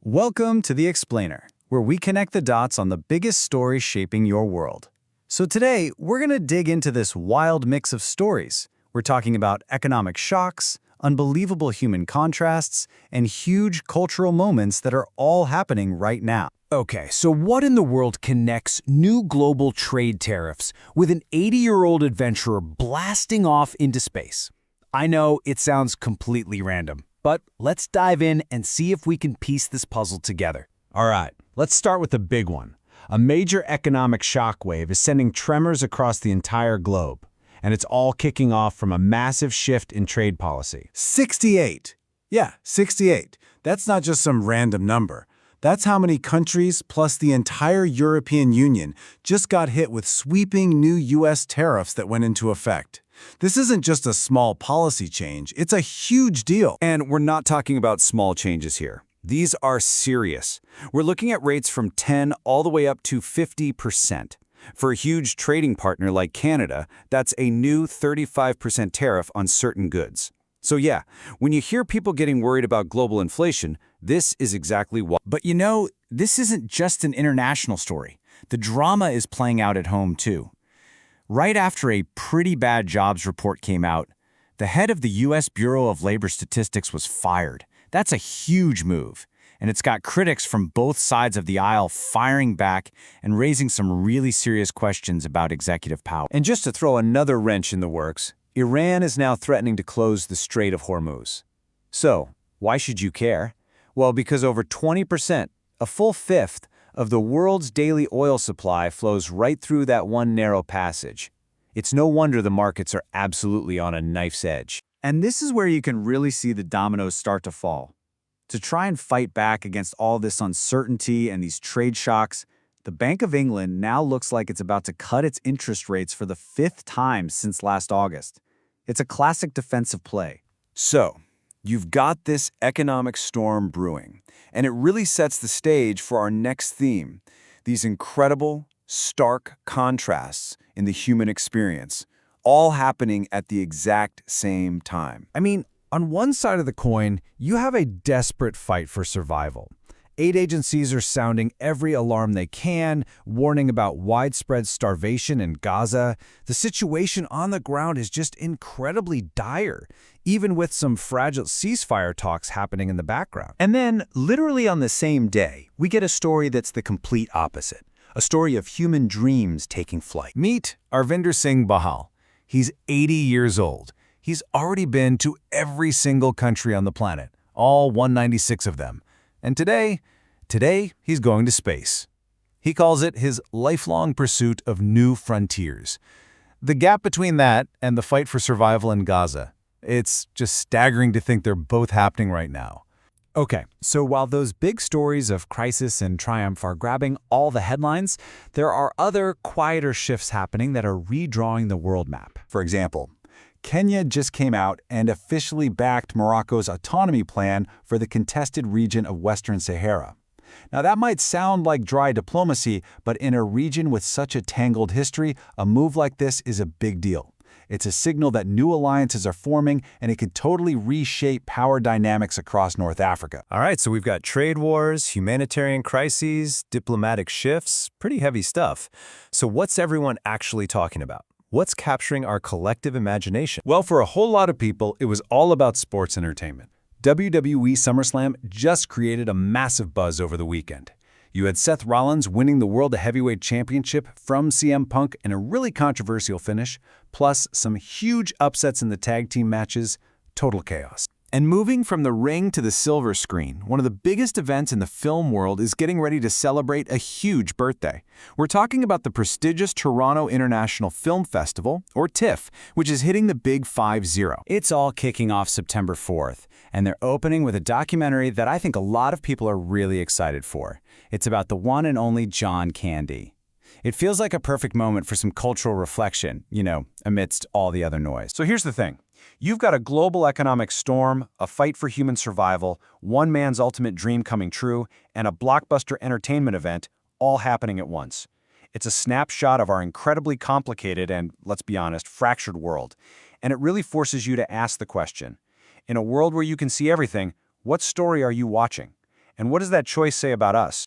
Welcome to The Explainer, where we connect the dots on the biggest stories shaping your world. So today, we're going to dig into this wild mix of stories. We're talking about economic shocks, unbelievable human contrasts, and huge cultural moments that are all happening right now. Okay, so what in the world connects new global trade tariffs with an 80-year-old adventurer blasting off into space? I know it sounds completely random, but let's dive in and see if we can piece this puzzle together. All right, let's start with the big one. A major economic shockwave is sending tremors across the entire globe, and it's all kicking off from a massive shift in trade policy. 68. Yeah, 68. That's not just some random number. That's how many countries, plus the entire European Union, just got hit with sweeping new U.S. tariffs that went into effect. This isn't just a small policy change, it's a huge deal. And we're not talking about small changes here. These are serious. We're looking at rates from 10 all the way up to 50%. For a huge trading partner like Canada, that's a new 35% tariff on certain goods. So yeah, when you hear people getting worried about global inflation, this is exactly why. But you know, this isn't just an international story. The drama is playing out at home too. Right after a pretty bad jobs report came out, the head of the U.S. Bureau of Labor Statistics was fired. That's a huge move, and it's got critics from both sides of the aisle firing back and raising some really serious questions about executive power. And just to throw another wrench in the works, Iran is now threatening to close the Strait of Hormuz. So, why should you care? Well, because over 20%, a full fifth, of the world's daily oil supply flows right through that one narrow passage. It's no wonder the markets are absolutely on a knife's edge. And this is where you can really see the dominoes start to fall. To try and fight back against all this uncertainty and these trade shocks, the Bank of England now looks like it's about to cut its interest rates for the 5th time since last August. It's a classic defensive play. So, you've got this economic storm brewing, and it really sets the stage for our next theme, these incredible, stark contrasts in the human experience, all happening at the exact same time. I mean, on one side of the coin, you have a desperate fight for survival. Aid agencies are sounding every alarm they can, warning about widespread starvation in Gaza. The situation on the ground is just incredibly dire, even with some fragile ceasefire talks happening in the background. And then, literally on the same day, we get a story that's the complete opposite. A story of human dreams taking flight. Meet Arvinder Singh Bahal. He's 80 years old. He's already been to every single country on the planet, all 196 of them. And today, he's going to space. He calls it his lifelong pursuit of new frontiers. The gap between that and the fight for survival in Gaza, it's just staggering to think they're both happening right now. Okay, so while those big stories of crisis and triumph are grabbing all the headlines, there are other quieter shifts happening that are redrawing the world map. For example, Kenya just came out and officially backed Morocco's autonomy plan for the contested region of Western Sahara. Now that might sound like dry diplomacy, but in a region with such a tangled history, a move like this is a big deal. It's a signal that new alliances are forming, and it could totally reshape power dynamics across North Africa. All right, so we've got trade wars, humanitarian crises, diplomatic shifts, pretty heavy stuff. So what's everyone actually talking about? What's capturing our collective imagination? Well, for a whole lot of people, it was all about sports entertainment. WWE SummerSlam just created a massive buzz over the weekend. You had Seth Rollins winning the World Heavyweight Championship from CM Punk in a really controversial finish, plus some huge upsets in the tag team matches, total chaos. And moving from the ring to the silver screen, one of the biggest events in the film world is getting ready to celebrate a huge birthday. We're talking about the prestigious Toronto International Film Festival, or TIFF, which is hitting the big 5-0. It's all kicking off September 4th, and they're opening with a documentary that I think a lot of people are really excited for. It's about the one and only John Candy. It feels like a perfect moment for some cultural reflection, amidst all the other noise. So here's the thing. You've got a global economic storm, a fight for human survival, one man's ultimate dream coming true, and a blockbuster entertainment event all happening at once. It's a snapshot of our incredibly complicated and, let's be honest, fractured world. And it really forces you to ask the question, in a world where you can see everything, what story are you watching? And what does that choice say about us?